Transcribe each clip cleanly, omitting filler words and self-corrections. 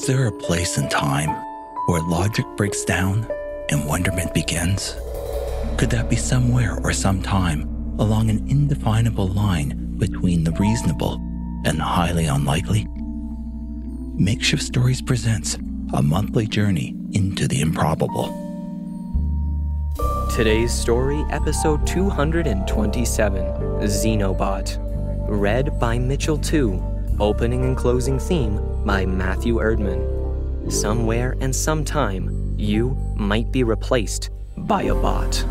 Is there a place in time where logic breaks down and wonderment begins? Could that be somewhere or sometime along an indefinable line between the reasonable and the highly unlikely? Makeshift Stories presents a monthly journey into the improbable. Today's story, episode 227, Xenobot. Read by Mitchel Tew. Opening and closing theme by Matthew Erdmann. Somewhere and sometime, you might be replaced by a bot.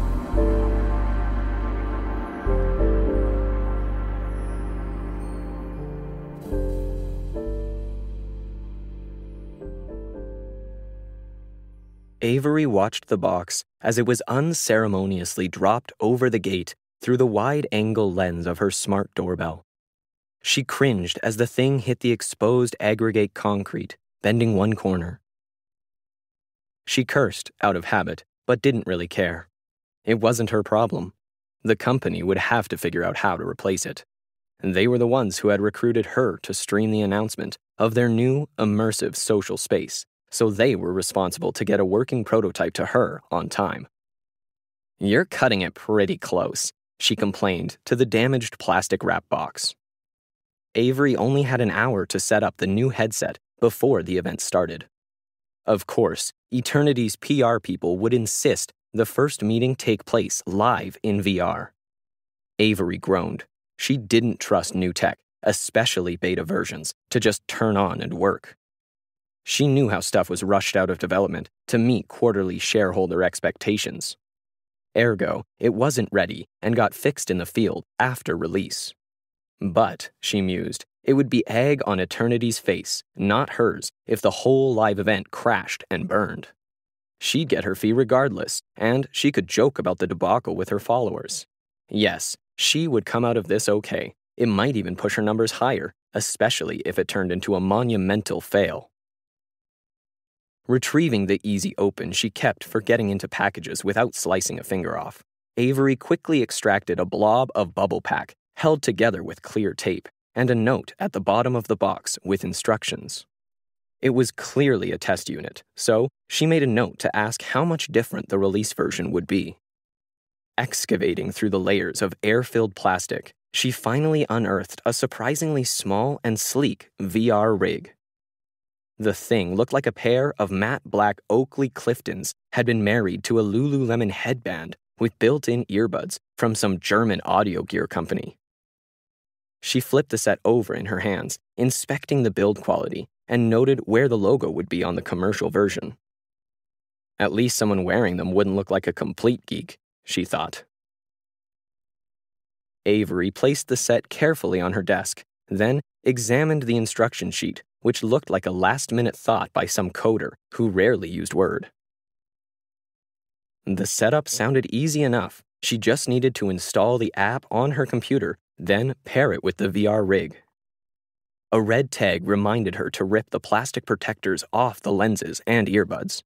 Avery watched the box as it was unceremoniously dropped over the gate through the wide-angle lens of her smart doorbell. She cringed as the thing hit the exposed aggregate concrete, bending one corner. She cursed out of habit, but didn't really care. It wasn't her problem. The company would have to figure out how to replace it. They were the ones who had recruited her to stream the announcement of their new, immersive social space, so they were responsible to get a working prototype to her on time. "You're cutting it pretty close," she complained to the damaged plastic wrap box. Avery only had an hour to set up the new headset before the event started. Of course, Eternity's PR people would insist the first meeting take place live in VR. Avery groaned. She didn't trust new tech, especially beta versions, to just turn on and work. She knew how stuff was rushed out of development to meet quarterly shareholder expectations. Ergo, it wasn't ready and got fixed in the field after release. But, she mused, it would be egg on Eternity's face, not hers, if the whole live event crashed and burned. She'd get her fee regardless, and she could joke about the debacle with her followers. Yes, she would come out of this okay. It might even push her numbers higher, especially if it turned into a monumental fail. Retrieving the easy open she kept for getting into packages without slicing a finger off, Avery quickly extracted a blob of bubble pack held together with clear tape, and a note at the bottom of the box with instructions. It was clearly a test unit, so she made a note to ask how much different the release version would be. Excavating through the layers of air-filled plastic, she finally unearthed a surprisingly small and sleek VR rig. The thing looked like a pair of matte black Oakley Cliftons had been married to a Lululemon headband with built-in earbuds from some German audio gear company. She flipped the set over in her hands, inspecting the build quality, and noted where the logo would be on the commercial version. At least someone wearing them wouldn't look like a complete geek, she thought. Avery placed the set carefully on her desk, then examined the instruction sheet, which looked like a last-minute thought by some coder who rarely used Word. The setup sounded easy enough. She just needed to install the app on her computer, then pair it with the VR rig. A red tag reminded her to rip the plastic protectors off the lenses and earbuds.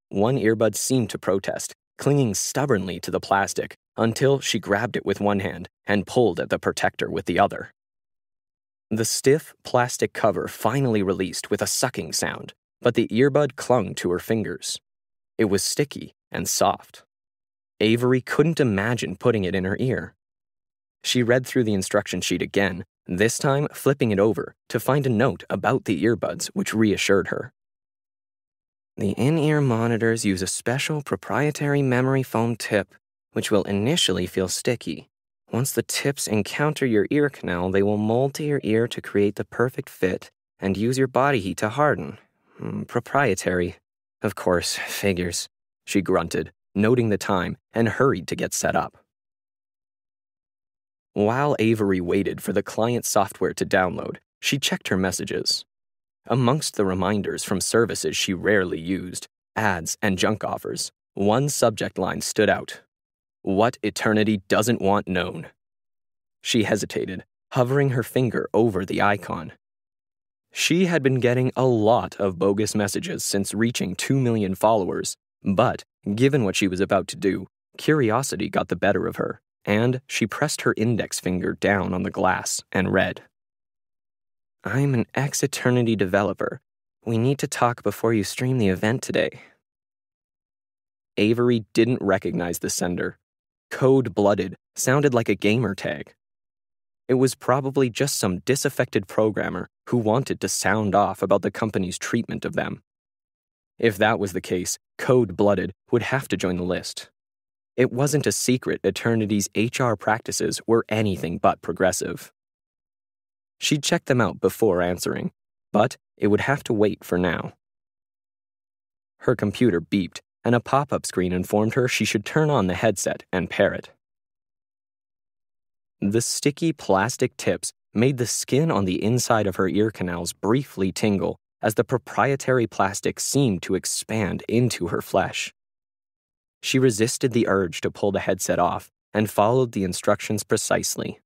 One earbud seemed to protest, clinging stubbornly to the plastic until she grabbed it with one hand and pulled at the protector with the other. The stiff plastic cover finally released with a sucking sound, but the earbud clung to her fingers. It was sticky and soft. Avery couldn't imagine putting it in her ear. She read through the instruction sheet again, this time flipping it over to find a note about the earbuds which reassured her. The in-ear monitors use a special proprietary memory foam tip, which will initially feel sticky. Once the tips encounter your ear canal, they will mold to your ear to create the perfect fit and use your body heat to harden. Proprietary. Of course, figures, she grunted, noting the time, and hurried to get set up. While Avery waited for the client software to download, she checked her messages. Amongst the reminders from services she rarely used, ads and junk offers, one subject line stood out. What Eternity doesn't want known. She hesitated, hovering her finger over the icon. She had been getting a lot of bogus messages since reaching 2 million followers, but, given what she was about to do, curiosity got the better of her, and she pressed her index finger down on the glass and read, "I'm an ex-Eternity developer. we need to talk before you stream the event today." Avery didn't recognize the sender. Cold-blooded sounded like a gamer tag. It was probably just some disaffected programmer who wanted to sound off about the company's treatment of them. If that was the case, Cold-blooded would have to join the list. It wasn't a secret Eternity's HR practices were anything but progressive. She'd check them out before answering, but it would have to wait for now. Her computer beeped, and a pop-up screen informed her she should turn on the headset and pair it. The sticky plastic tips made the skin on the inside of her ear canals briefly tingle as the proprietary plastic seemed to expand into her flesh. She resisted the urge to pull the headset off and followed the instructions precisely.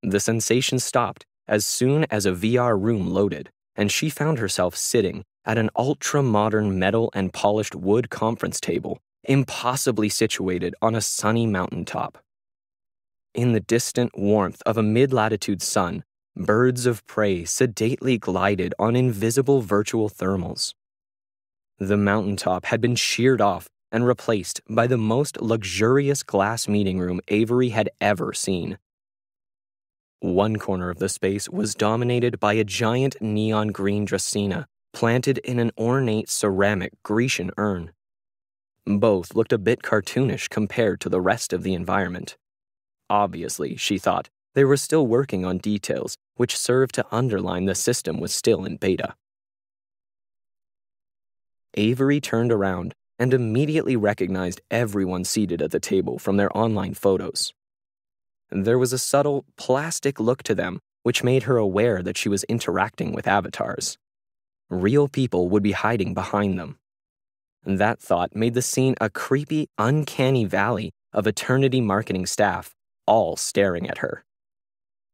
The sensation stopped as soon as a VR room loaded, and she found herself sitting at an ultra-modern metal and polished wood conference table, impossibly situated on a sunny mountaintop. In the distant warmth of a mid-latitude sun, birds of prey sedately glided on invisible virtual thermals. The mountaintop had been sheared off and replaced by the most luxurious glass meeting room Avery had ever seen. One corner of the space was dominated by a giant neon green dracaena planted in an ornate ceramic Grecian urn. Both looked a bit cartoonish compared to the rest of the environment. Obviously, she thought, they were still working on details which served to underline the system was still in beta. Avery turned around and immediately recognized everyone seated at the table from their online photos. There was a subtle, plastic look to them which made her aware that she was interacting with avatars. Real people would be hiding behind them. That thought made the scene a creepy, uncanny valley of Eternity marketing staff, all staring at her.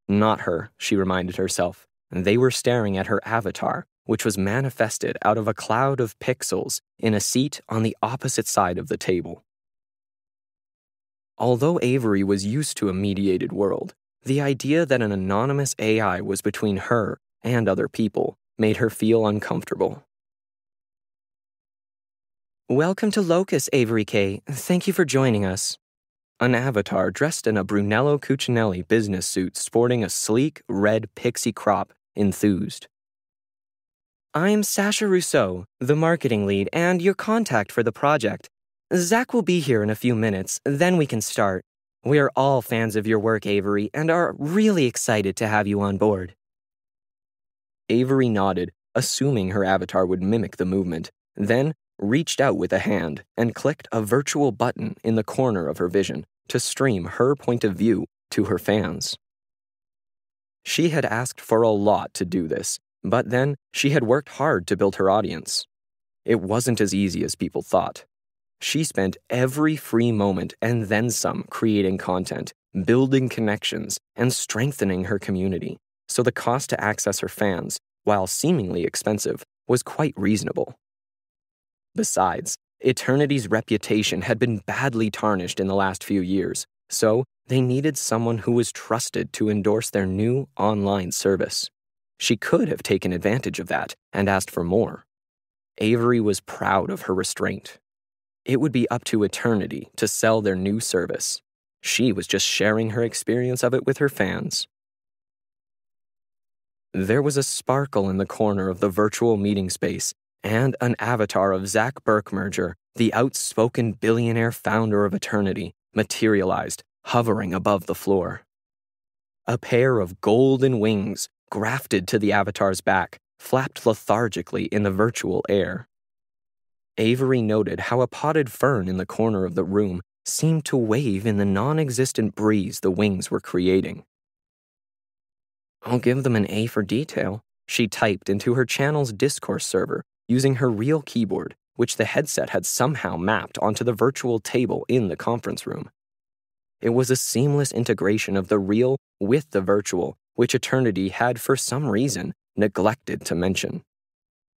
Not her, she reminded herself. They were staring at her avatar, which was manifested out of a cloud of pixels in a seat on the opposite side of the table. Although Avery was used to a mediated world, the idea that an anonymous AI was between her and other people made her feel uncomfortable. "Welcome to Locus, Avery K. Thank you for joining us." An avatar dressed in a Brunello Cucinelli business suit sporting a sleek red pixie crop enthused. "I'm Sasha Rousseau, the marketing lead and your contact for the project. Zach will be here in a few minutes, then we can start. We are all fans of your work, Avery, and are really excited to have you on board." Avery nodded, assuming her avatar would mimic the movement, then reached out with a hand and clicked a virtual button in the corner of her vision to stream her point of view to her fans. She had asked for a lot to do this, but then she had worked hard to build her audience. It wasn't as easy as people thought. She spent every free moment and then some creating content, building connections, and strengthening her community, so the cost to access her fans, while seemingly expensive, was quite reasonable. Besides, Eternity's reputation had been badly tarnished in the last few years, so they needed someone who was trusted to endorse their new online service. She could have taken advantage of that and asked for more. Avery was proud of her restraint. It would be up to Eternity to sell their new service. She was just sharing her experience of it with her fans. There was a sparkle in the corner of the virtual meeting space, and an avatar of Zach Berkmerger, the outspoken billionaire founder of Eternity, materialized, hovering above the floor. A pair of golden wings, grafted to the avatar's back, flapped lethargically in the virtual air. Avery noted how a potted fern in the corner of the room seemed to wave in the non-existent breeze the wings were creating. "I'll give them an A for detail," she typed into her channel's Discourse server, using her real keyboard, which the headset had somehow mapped onto the virtual table in the conference room. It was a seamless integration of the real with the virtual, which Eternity had for some reason neglected to mention.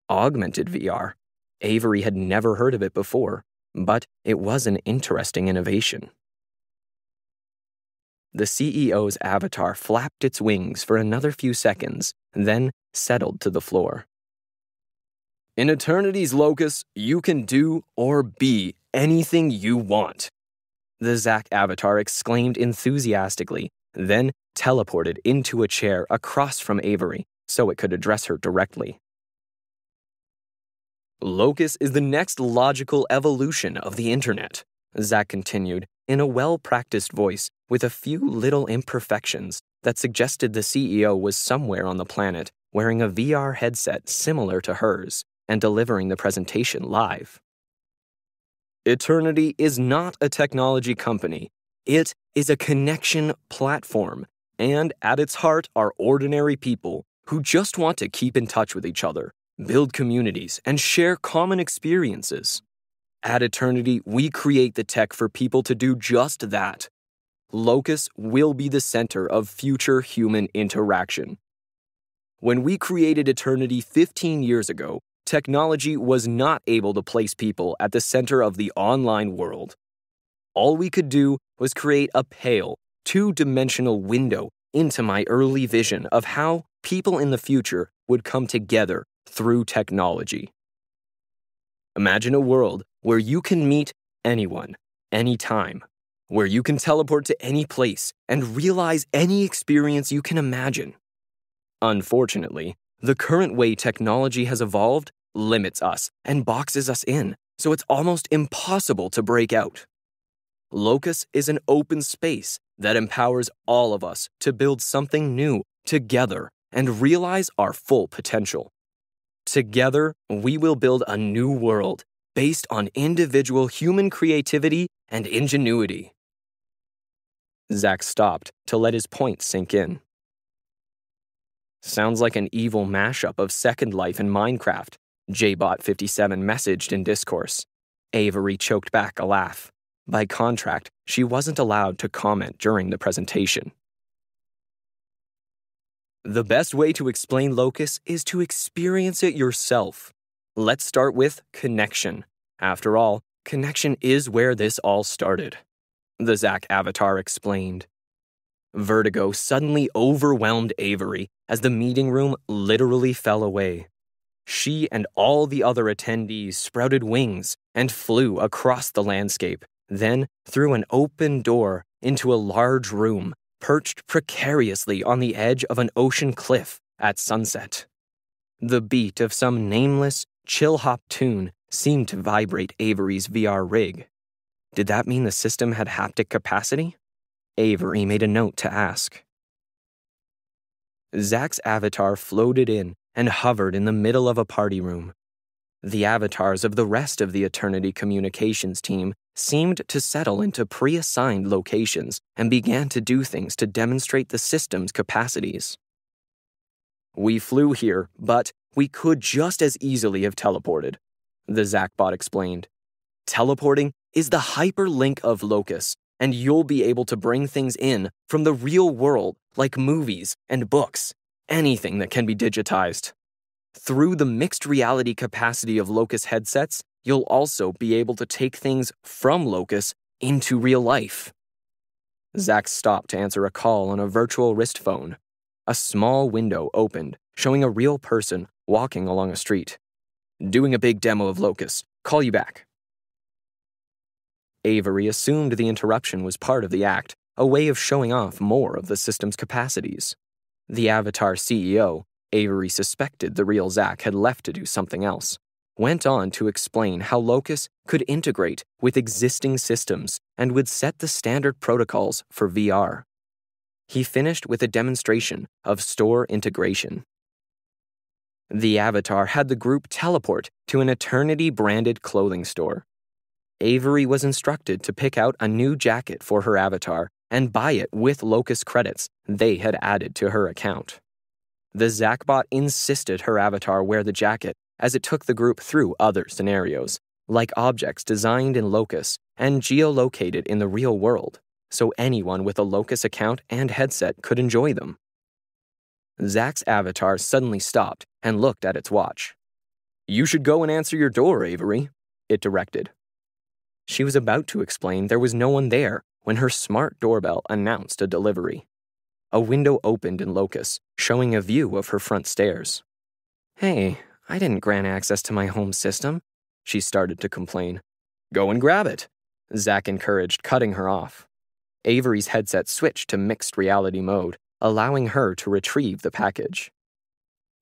Augmented VR. Avery had never heard of it before, but it was an interesting innovation. The CEO's avatar flapped its wings for another few seconds, then settled to the floor. In Eternity's locus, you can do or be anything you want, the Zack avatar exclaimed enthusiastically, then teleported into a chair across from Avery so it could address her directly. Locus is the next logical evolution of the internet, Zack continued in a well-practiced voice with a few little imperfections that suggested the CEO was somewhere on the planet wearing a VR headset similar to hers and delivering the presentation live. Eternity is not a technology company. It is a connection platform, and at its heart are ordinary people who just want to keep in touch with each other, build communities, and share common experiences. At Eternity, we create the tech for people to do just that. Locus will be the center of future human interaction. When we created Eternity 15 years ago, technology was not able to place people at the center of the online world. All we could do was create a pale, two-dimensional window into my early vision of how people in the future would come together through technology. Imagine a world where you can meet anyone, anytime, where you can teleport to any place and realize any experience you can imagine. Unfortunately, the current way technology has evolved limits us and boxes us in, so it's almost impossible to break out. Locus is an open space that empowers all of us to build something new together and realize our full potential. Together, we will build a new world based on individual human creativity and ingenuity. Zack stopped to let his point sink in. Sounds like an evil mashup of Second Life and Minecraft, Xenobot57 messaged in discourse. Avery choked back a laugh. By contract, she wasn't allowed to comment during the presentation. The best way to explain Locus is to experience it yourself. Let's start with connection. After all, connection is where this all started, the Zack avatar explained. Vertigo suddenly overwhelmed Avery as the meeting room literally fell away. She and all the other attendees sprouted wings and flew across the landscape, then through an open door into a large room perched precariously on the edge of an ocean cliff at sunset. The beat of some nameless, chill-hop tune seemed to vibrate Avery's VR rig. Did that mean the system had haptic capacity? Avery made a note to ask. Zack's avatar floated in and hovered in the middle of a party room. The avatars of the rest of the Eternity communications team seemed to settle into pre-assigned locations and began to do things to demonstrate the system's capacities. We flew here, but we could just as easily have teleported, the Zackbot explained. Teleporting is the hyperlink of Locus, and you'll be able to bring things in from the real world, like movies and books, anything that can be digitized. Through the mixed reality capacity of Locus headsets, you'll also be able to take things from Locus into real life. Zack stopped to answer a call on a virtual wrist phone. A small window opened, showing a real person walking along a street. Doing a big demo of Locus. Call you back. Avery assumed the interruption was part of the act, a way of showing off more of the system's capacities. The Avatar CEO, Avery suspected the real Zack had left to do something else, went on to explain how Locus could integrate with existing systems and would set the standard protocols for VR. He finished with a demonstration of store integration. The Avatar had the group teleport to an Eternity-branded clothing store. Avery was instructed to pick out a new jacket for her avatar and buy it with Locus credits they had added to her account. The Zackbot insisted her avatar wear the jacket as it took the group through other scenarios, like objects designed in Locus and geolocated in the real world, so anyone with a Locus account and headset could enjoy them. Zack's avatar suddenly stopped and looked at its watch. "You should go and answer your door, Avery," it directed. She was about to explain there was no one there when her smart doorbell announced a delivery. A window opened in Locus, showing a view of her front stairs. "Hey, I didn't grant access to my home system," she started to complain. "Go and grab it," Zach encouraged, cutting her off. Avery's headset switched to mixed reality mode, allowing her to retrieve the package.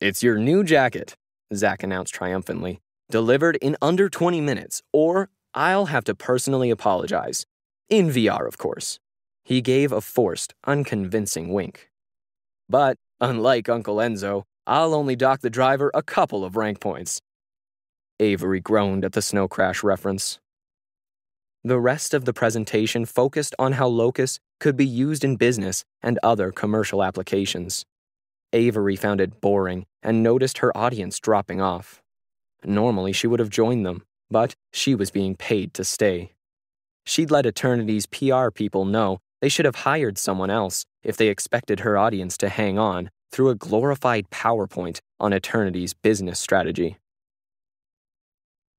"It's your new jacket," Zach announced triumphantly. "Delivered in under 20 minutes, or I'll have to personally apologize. In VR, of course." He gave a forced, unconvincing wink. "But, unlike Uncle Enzo, I'll only dock the driver a couple of rank points." Avery groaned at the snow crash reference. The rest of the presentation focused on how Locus could be used in business and other commercial applications. Avery found it boring and noticed her audience dropping off. Normally, she would have joined them, but she was being paid to stay. She'd let Eternity's PR people know they should have hired someone else if they expected her audience to hang on through a glorified PowerPoint on Eternity's business strategy.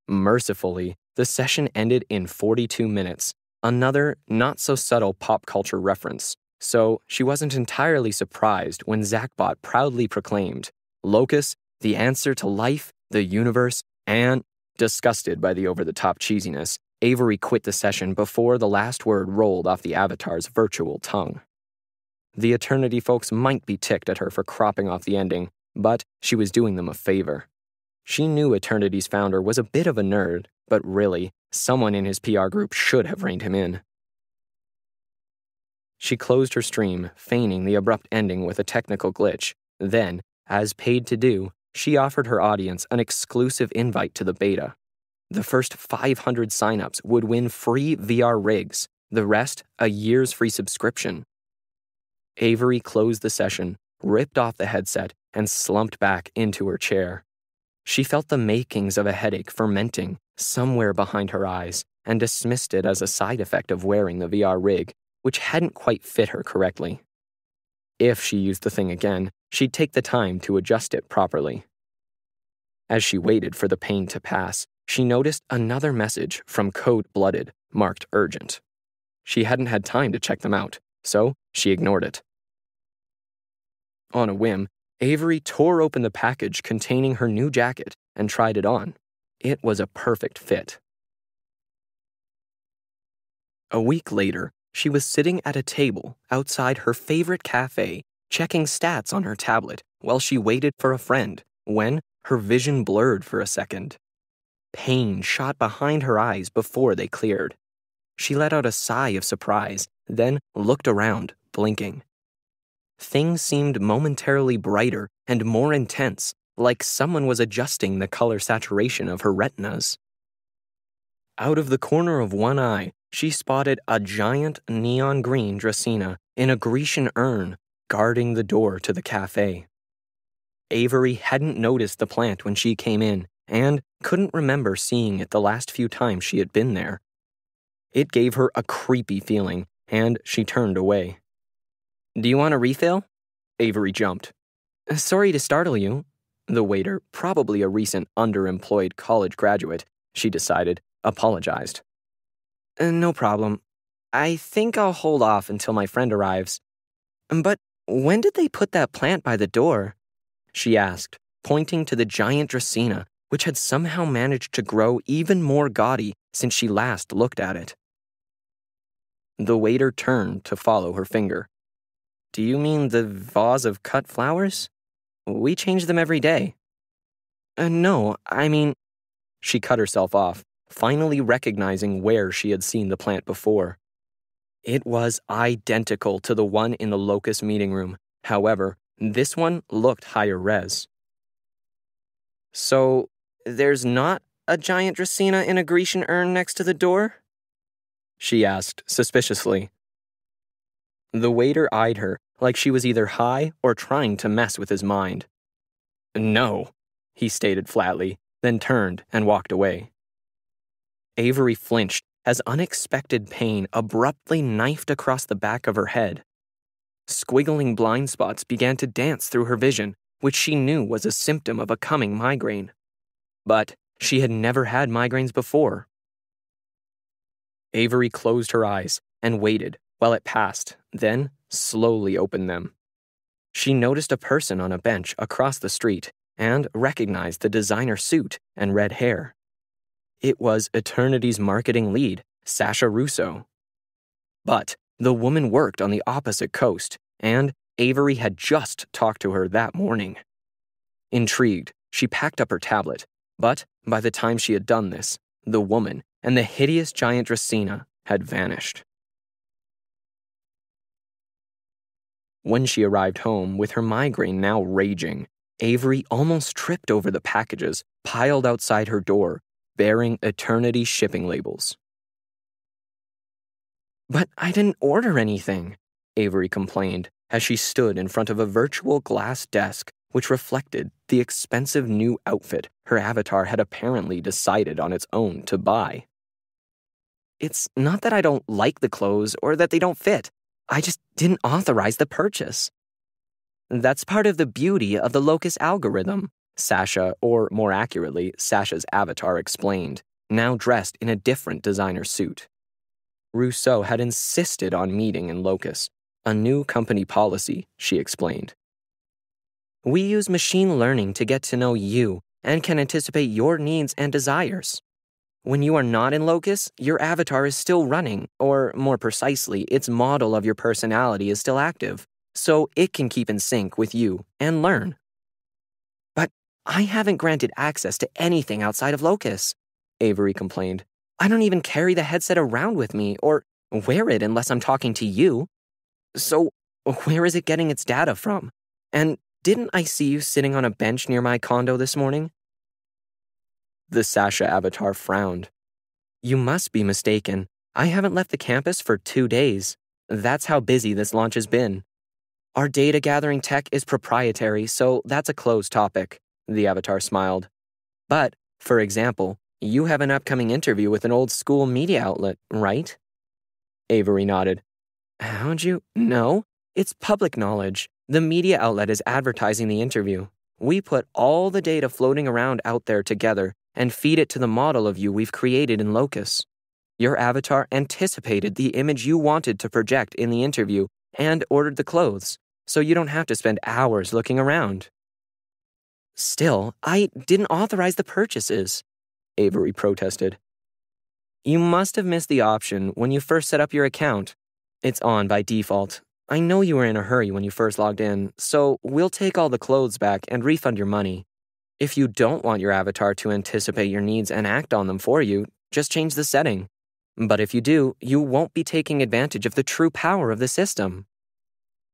Mercifully, the session ended in 42 minutes, another not-so-subtle pop culture reference, so she wasn't entirely surprised when Zachbot proudly proclaimed, "Locus, the answer to life, the universe, and..." Disgusted by the over-the-top cheesiness, Avery quit the session before the last word rolled off the avatar's virtual tongue. The Eternity folks might be ticked at her for cropping off the ending, but she was doing them a favor. She knew Eternity's founder was a bit of a nerd, but really, someone in his PR group should have reined him in. She closed her stream, feigning the abrupt ending with a technical glitch. Then, as paid to do, she offered her audience an exclusive invite to the beta. The first 500 signups would win free VR rigs, the rest a year's free subscription. Avery closed the session, ripped off the headset, and slumped back into her chair. She felt the makings of a headache fermenting somewhere behind her eyes and dismissed it as a side effect of wearing the VR rig, which hadn't quite fit her correctly. If she used the thing again, she'd take the time to adjust it properly. As she waited for the pain to pass, she noticed another message from Code Blooded, marked urgent. She hadn't had time to check them out, so she ignored it. On a whim, Avery tore open the package containing her new jacket and tried it on. It was a perfect fit. A week later, she was sitting at a table outside her favorite cafe, checking stats on her tablet while she waited for a friend, when her vision blurred for a second. Pain shot behind her eyes before they cleared. She let out a sigh of surprise, then looked around, blinking. Things seemed momentarily brighter and more intense, like someone was adjusting the color saturation of her retinas. Out of the corner of one eye, she spotted a giant neon green Dracaena in a Grecian urn guarding the door to the cafe. Avery hadn't noticed the plant when she came in and couldn't remember seeing it the last few times she had been there. It gave her a creepy feeling, and she turned away. "Do you want a refill?" Avery jumped. "Sorry to startle you." The waiter, probably a recent underemployed college graduate, she decided, apologized. "No problem. I think I'll hold off until my friend arrives." "But when did they put that plant by the door?" she asked, pointing to the giant Dracaena, which had somehow managed to grow even more gaudy since she last looked at it. The waiter turned to follow her finger. "Do you mean the vase of cut flowers? We change them every day." No, I mean..." She cut herself off, finally recognizing where she had seen the plant before. It was identical to the one in the Locus meeting room. However, this one looked higher res. "So, there's not a giant Dracaena in a Grecian urn next to the door?" she asked suspiciously. The waiter eyed her like she was either high or trying to mess with his mind. "No," he stated flatly, then turned and walked away. Avery flinched as unexpected pain abruptly knifed across the back of her head. Squiggling blind spots began to dance through her vision, which she knew was a symptom of a coming migraine. But she had never had migraines before. Avery closed her eyes, and waited while it passed, then slowly opened them. She noticed a person on a bench across the street and recognized the designer suit and red hair. It was Eternity's marketing lead, Sasha Russo. But the woman worked on the opposite coast, and Avery had just talked to her that morning. Intrigued, she packed up her tablet, but by the time she had done this, the woman and the hideous giant Dracena had vanished. When she arrived home with her migraine now raging, Avery almost tripped over the packages piled outside her door, bearing Eternity shipping labels. "But I didn't order anything," Avery complained as she stood in front of a virtual glass desk which reflected the expensive new outfit her avatar had apparently decided on its own to buy. "It's not that I don't like the clothes or that they don't fit. I just didn't authorize the purchase." "That's part of the beauty of the locus algorithm," Sasha, or more accurately, Sasha's avatar explained, now dressed in a different designer suit. Rousseau had insisted on meeting in locus, a new company policy, she explained. "We use machine learning to get to know you and can anticipate your needs and desires. When you are not in locus, your avatar is still running, or more precisely, its model of your personality is still active, so it can keep in sync with you and learn." "But I haven't granted access to anything outside of locus," Avery complained. "I don't even carry the headset around with me or wear it unless I'm talking to you. So where is it getting its data from? And didn't I see you sitting on a bench near my condo this morning?" The Sasha avatar frowned. "You must be mistaken. I haven't left the campus for 2 days. That's how busy this launch has been. Our data gathering tech is proprietary, so that's a closed topic," the avatar smiled. "But, for example, you have an upcoming interview with an old school media outlet, right?" Avery nodded. "How'd you know? It's public knowledge. The media outlet is advertising the interview. We put all the data floating around out there together and feed it to the model of you we've created in Locus. Your avatar anticipated the image you wanted to project in the interview and ordered the clothes, so you don't have to spend hours looking around." "Still, I didn't authorize the purchases," Avery protested. "You must have missed the option when you first set up your account. It's on by default. I know you were in a hurry when you first logged in, so we'll take all the clothes back and refund your money. If you don't want your avatar to anticipate your needs and act on them for you, just change the setting. But if you do, you won't be taking advantage of the true power of the system."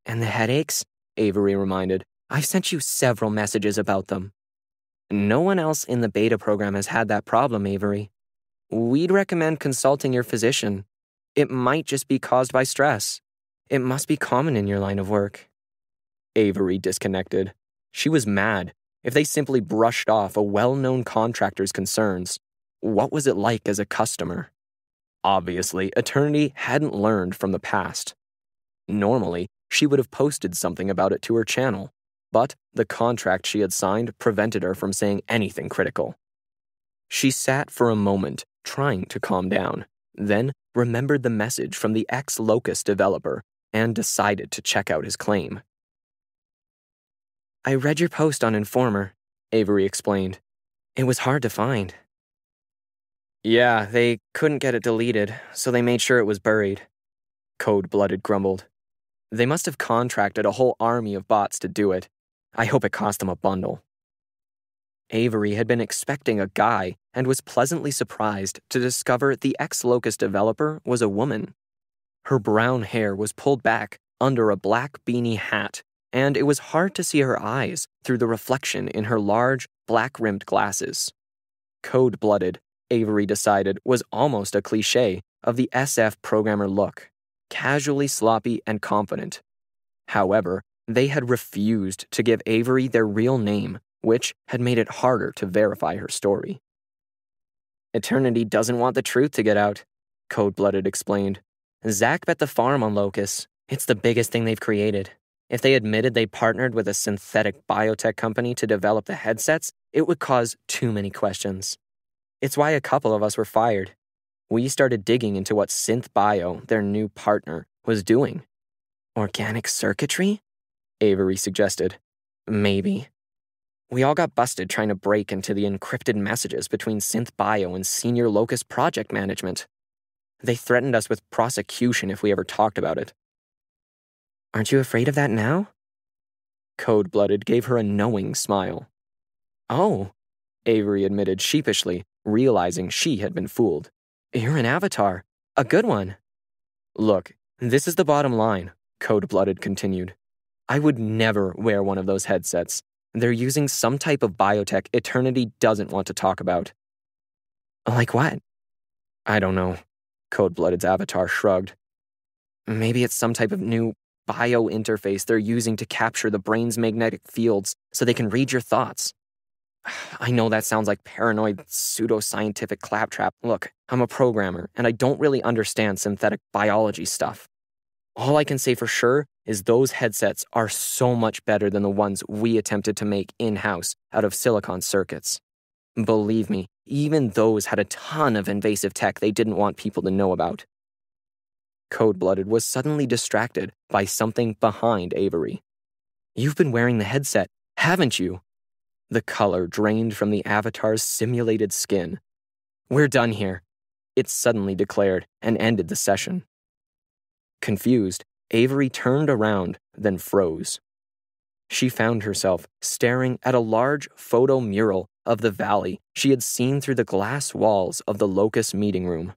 "And the headaches?" Avery reminded. "I've sent you several messages about them." "No one else in the beta program has had that problem, Avery. We'd recommend consulting your physician. It might just be caused by stress. It must be common in your line of work." Avery disconnected. She was mad. If they simply brushed off a well-known contractor's concerns, what was it like as a customer? Obviously, Eternity hadn't learned from the past. Normally, she would have posted something about it to her channel, but the contract she had signed prevented her from saying anything critical. She sat for a moment, trying to calm down, then remembered the message from the ex-Locus developer and decided to check out his claim. "I read your post on Informer," Avery explained. "It was hard to find." "Yeah, they couldn't get it deleted, so they made sure it was buried," Cold-Blooded grumbled. "They must have contracted a whole army of bots to do it. I hope it cost them a bundle." Avery had been expecting a guy and was pleasantly surprised to discover the ex-Locus developer was a woman. Her brown hair was pulled back under a black beanie hat, and it was hard to see her eyes through the reflection in her large, black-rimmed glasses. Cold-Blooded, Avery decided, was almost a cliché of the SF programmer look, casually sloppy and confident. However, they had refused to give Avery their real name, which had made it harder to verify her story. "Eternity doesn't want the truth to get out," Cold-Blooded explained. "Zach bet the farm on Locus. It's the biggest thing they've created. If they admitted they partnered with a synthetic biotech company to develop the headsets, it would cause too many questions. It's why a couple of us were fired. We started digging into what Synth Bio, their new partner, was doing. Organic circuitry? Avery suggested. Maybe. We all got busted trying to break into the encrypted messages between Synth Bio and Senior Locus Project Management. They threatened us with prosecution if we ever talked about it. Aren't you afraid of that now? Cold-Blooded gave her a knowing smile. Oh, Avery admitted sheepishly, realizing she had been fooled. You're an avatar. A good one. Look, this is the bottom line, Cold-Blooded continued. I would never wear one of those headsets. They're using some type of biotech Eternity doesn't want to talk about. Like what? I don't know. Cold-Blooded's avatar shrugged. Maybe it's some type of new bio-interface they're using to capture the brain's magnetic fields so they can read your thoughts. I know that sounds like paranoid, pseudo-scientific claptrap. Look, I'm a programmer, and I don't really understand synthetic biology stuff. All I can say for sure is those headsets are so much better than the ones we attempted to make in-house out of silicon circuits. Believe me, even those had a ton of invasive tech they didn't want people to know about. Cold-Blooded was suddenly distracted by something behind Avery. You've been wearing the headset, haven't you? The color drained from the avatar's simulated skin. We're done here, it suddenly declared and ended the session. Confused, Avery turned around, then froze. She found herself staring at a large photo mural of the valley she had seen through the glass walls of the Locus meeting room.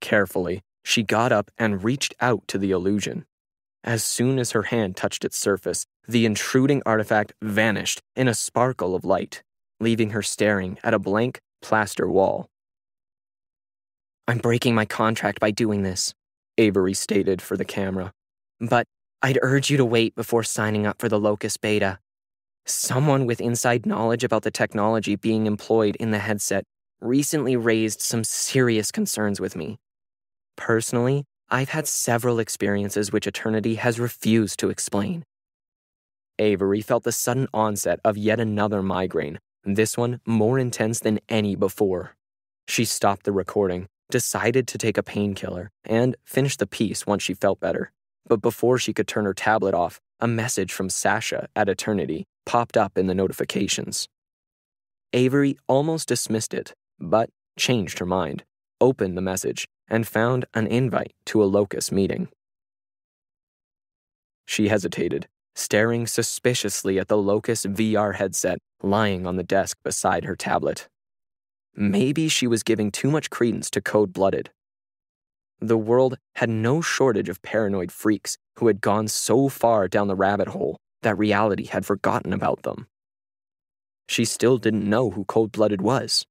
Carefully, she got up and reached out to the illusion. As soon as her hand touched its surface, the intruding artifact vanished in a sparkle of light, leaving her staring at a blank plaster wall. I'm breaking my contract by doing this, Avery stated for the camera. But I'd urge you to wait before signing up for the Locus beta. Someone with inside knowledge about the technology being employed in the headset recently raised some serious concerns with me. Personally, I've had several experiences which Eternity has refused to explain. Avery felt the sudden onset of yet another migraine, this one more intense than any before. She stopped the recording, decided to take a painkiller, and finished the piece once she felt better. But before she could turn her tablet off, a message from Sasha at Eternity popped up in the notifications. Avery almost dismissed it, but changed her mind, opened the message, and found an invite to a Locus meeting. She hesitated, staring suspiciously at the Locus VR headset lying on the desk beside her tablet. Maybe she was giving too much credence to Cold-Blooded. The world had no shortage of paranoid freaks who had gone so far down the rabbit hole that reality had forgotten about them. She still didn't know who Cold-Blooded was.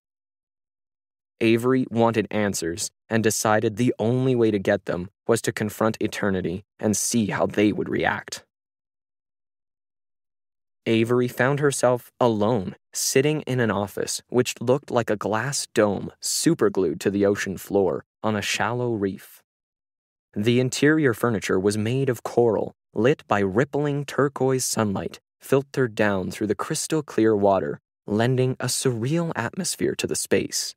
Avery wanted answers and decided the only way to get them was to confront Eternity and see how they would react. Avery found herself alone, sitting in an office which looked like a glass dome superglued to the ocean floor on a shallow reef. The interior furniture was made of coral, lit by rippling turquoise sunlight filtered down through the crystal clear water, lending a surreal atmosphere to the space.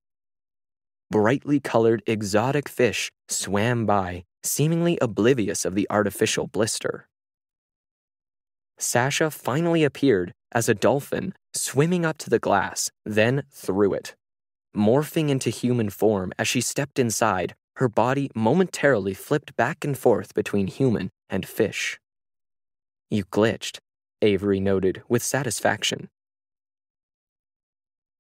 Brightly colored exotic fish swam by, seemingly oblivious of the artificial blister. Sasha finally appeared as a dolphin swimming up to the glass, then through it. Morphing into human form as she stepped inside, her body momentarily flipped back and forth between human and fish. You glitched, Avery noted with satisfaction.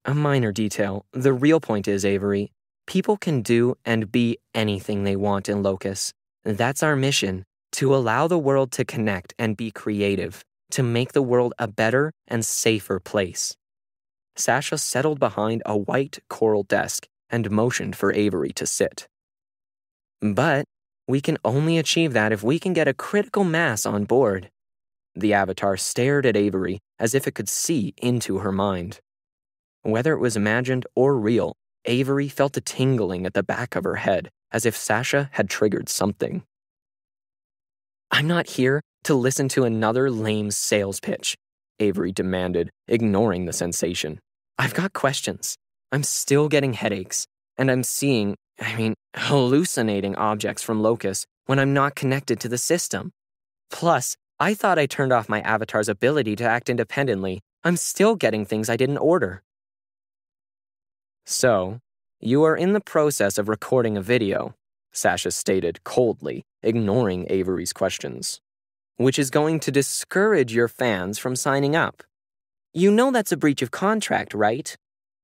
A minor detail. The real point is, Avery, people can do and be anything they want in Locus. That's our mission, to allow the world to connect and be creative, to make the world a better and safer place. Sasha settled behind a white coral desk and motioned for Avery to sit. But we can only achieve that if we can get a critical mass on board. The avatar stared at Avery as if it could see into her mind. Whether it was imagined or real, Avery felt a tingling at the back of her head as if Sasha had triggered something. I'm not here to listen to another lame sales pitch, Avery demanded, ignoring the sensation. I've got questions. I'm still getting headaches, and I'm seeing hallucinating objects from Locus when I'm not connected to the system. Plus, I thought I turned off my avatar's ability to act independently. I'm still getting things I didn't order. So, you are in the process of recording a video, Sasha stated coldly, ignoring Avery's questions, which is going to discourage your fans from signing up. You know that's a breach of contract, right?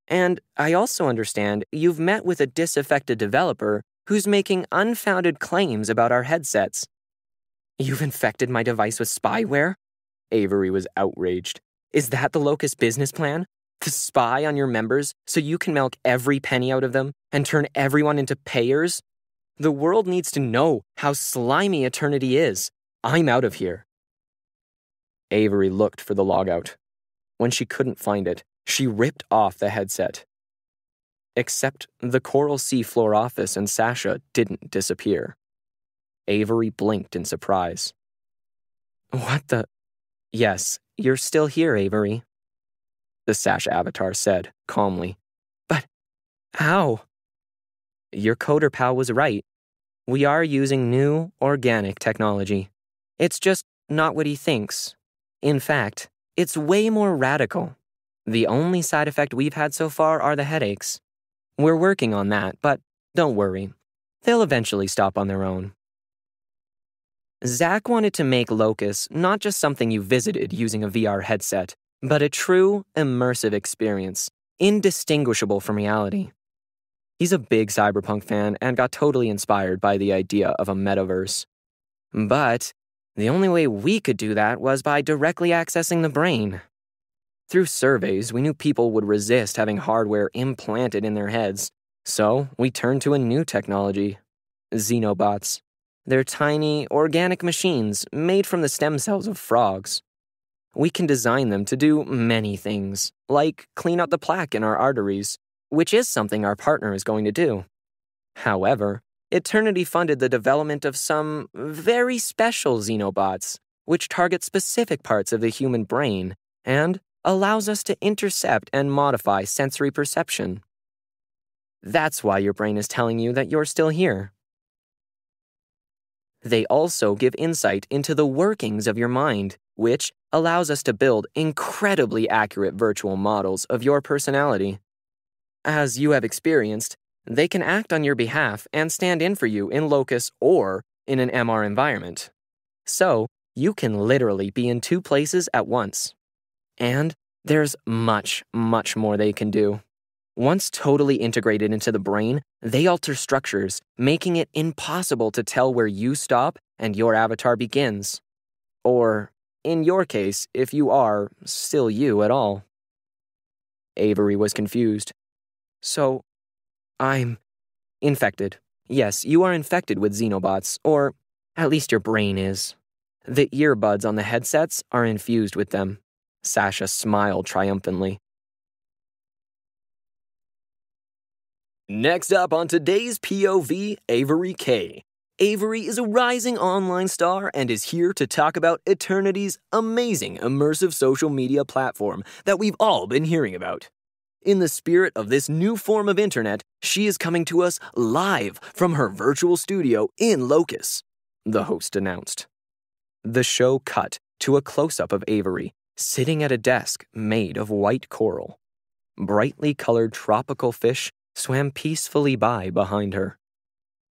And I also understand you've met with a disaffected developer who's making unfounded claims about our headsets. You've infected my device with spyware? Avery was outraged. Is that the Locust business plan? To spy on your members so you can milk every penny out of them and turn everyone into payers? The world needs to know how slimy Eternity is. I'm out of here. Avery looked for the logout. When she couldn't find it, she ripped off the headset. Except the Coral Sea floor office and Sasha didn't disappear. Avery blinked in surprise. What the? Yes, you're still here, Avery, the Sasha avatar said, calmly. But how? Your coder pal was right. We are using new, organic technology. It's just not what he thinks. In fact, it's way more radical. The only side effect we've had so far are the headaches. We're working on that, but don't worry. They'll eventually stop on their own. Zach wanted to make Locus not just something you visited using a VR headset, but a true, immersive experience, indistinguishable from reality. He's a big cyberpunk fan and got totally inspired by the idea of a metaverse. But the only way we could do that was by directly accessing the brain. Through surveys, we knew people would resist having hardware implanted in their heads, so we turned to a new technology, Xenobots. They're tiny, organic machines made from the stem cells of frogs. We can design them to do many things, like clean out the plaque in our arteries, which is something our partner is going to do. However, Eternity funded the development of some very special Xenobots, which target specific parts of the human brain and allows us to intercept and modify sensory perception. That's why your brain is telling you that you're still here. They also give insight into the workings of your mind, which allows us to build incredibly accurate virtual models of your personality. As you have experienced, they can act on your behalf and stand in for you in Locus or in an MR environment. So, you can literally be in two places at once. And there's much, much more they can do. Once totally integrated into the brain, they alter structures, making it impossible to tell where you stop and your avatar begins. Or, in your case, if you are still you at all. Avery was confused. So, I'm infected. Yes, you are infected with Xenobots, or at least your brain is. The earbuds on the headsets are infused with them. Sasha smiled triumphantly. Next up on today's POV, Avery K. Avery is a rising online star and is here to talk about Eternity's amazing immersive social media platform that we've all been hearing about. In the spirit of this new form of internet, she is coming to us live from her virtual studio in Locus, the host announced. The show cut to a close-up of Avery, sitting at a desk made of white coral. Brightly colored tropical fish swam peacefully by behind her.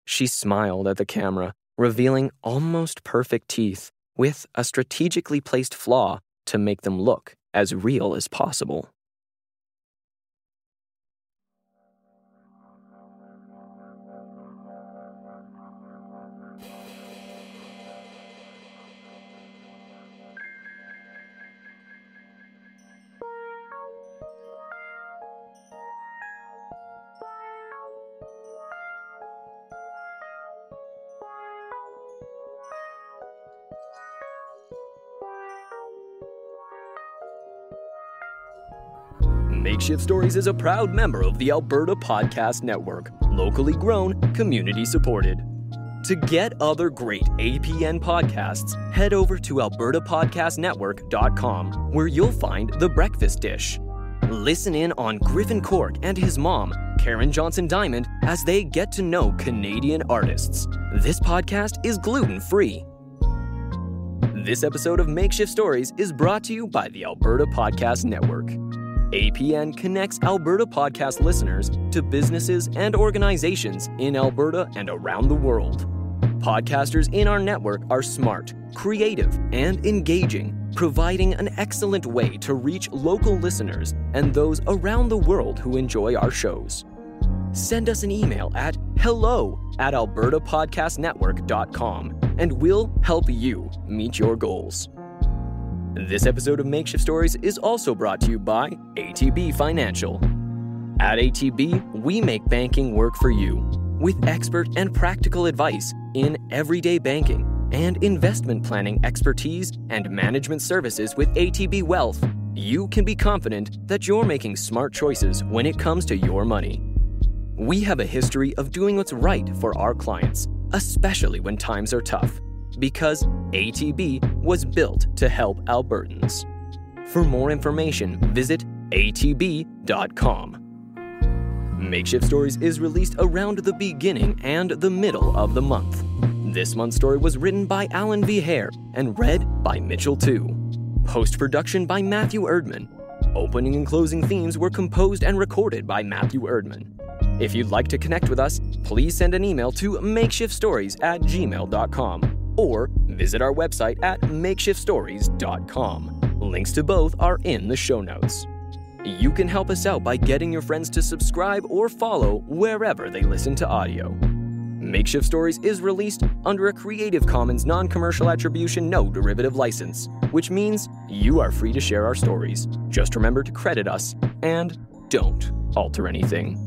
She smiled at the camera, revealing almost perfect teeth with a strategically placed flaw to make them look as real as possible. Makeshift Stories is a proud member of the Alberta Podcast Network, locally grown, community supported. To get other great APN podcasts, head over to albertapodcastnetwork.com, where you'll find The Breakfast Dish. Listen in on Griffin Cork and his mom, Karen Johnson-Diamond as they get to know Canadian artists. This podcast is gluten-free. This episode of Makeshift Stories is brought to you by the Alberta Podcast Network. APN connects Alberta podcast listeners to businesses and organizations in Alberta and around the world. Podcasters in our network are smart, creative, and engaging, providing an excellent way to reach local listeners and those around the world who enjoy our shows. Send us an email at hello@albertapodcastnetwork.com and we'll help you meet your goals. This episode of Makeshift Stories is also brought to you by ATB Financial. At ATB, we make banking work for you. With expert and practical advice in everyday banking and investment planning expertise and management services with ATB Wealth, you can be confident that you're making smart choices when it comes to your money. We have a history of doing what's right for our clients, especially when times are tough, because ATB was built to help Albertans. For more information, visit atb.com. Makeshift Stories is released around the beginning and the middle of the month. This month's story was written by Alan V. Hare and read by Mitchel Tew. Post-production by Matthew Erdmann. Opening and closing themes were composed and recorded by Matthew Erdmann. If you'd like to connect with us, please send an email to makeshiftstories@gmail.com or visit our website at makeshiftstories.com. Links to both are in the show notes. You can help us out by getting your friends to subscribe or follow wherever they listen to audio. Makeshift Stories is released under a Creative Commons non-commercial attribution no derivative license, which means you are free to share our stories. Just remember to credit us and don't alter anything.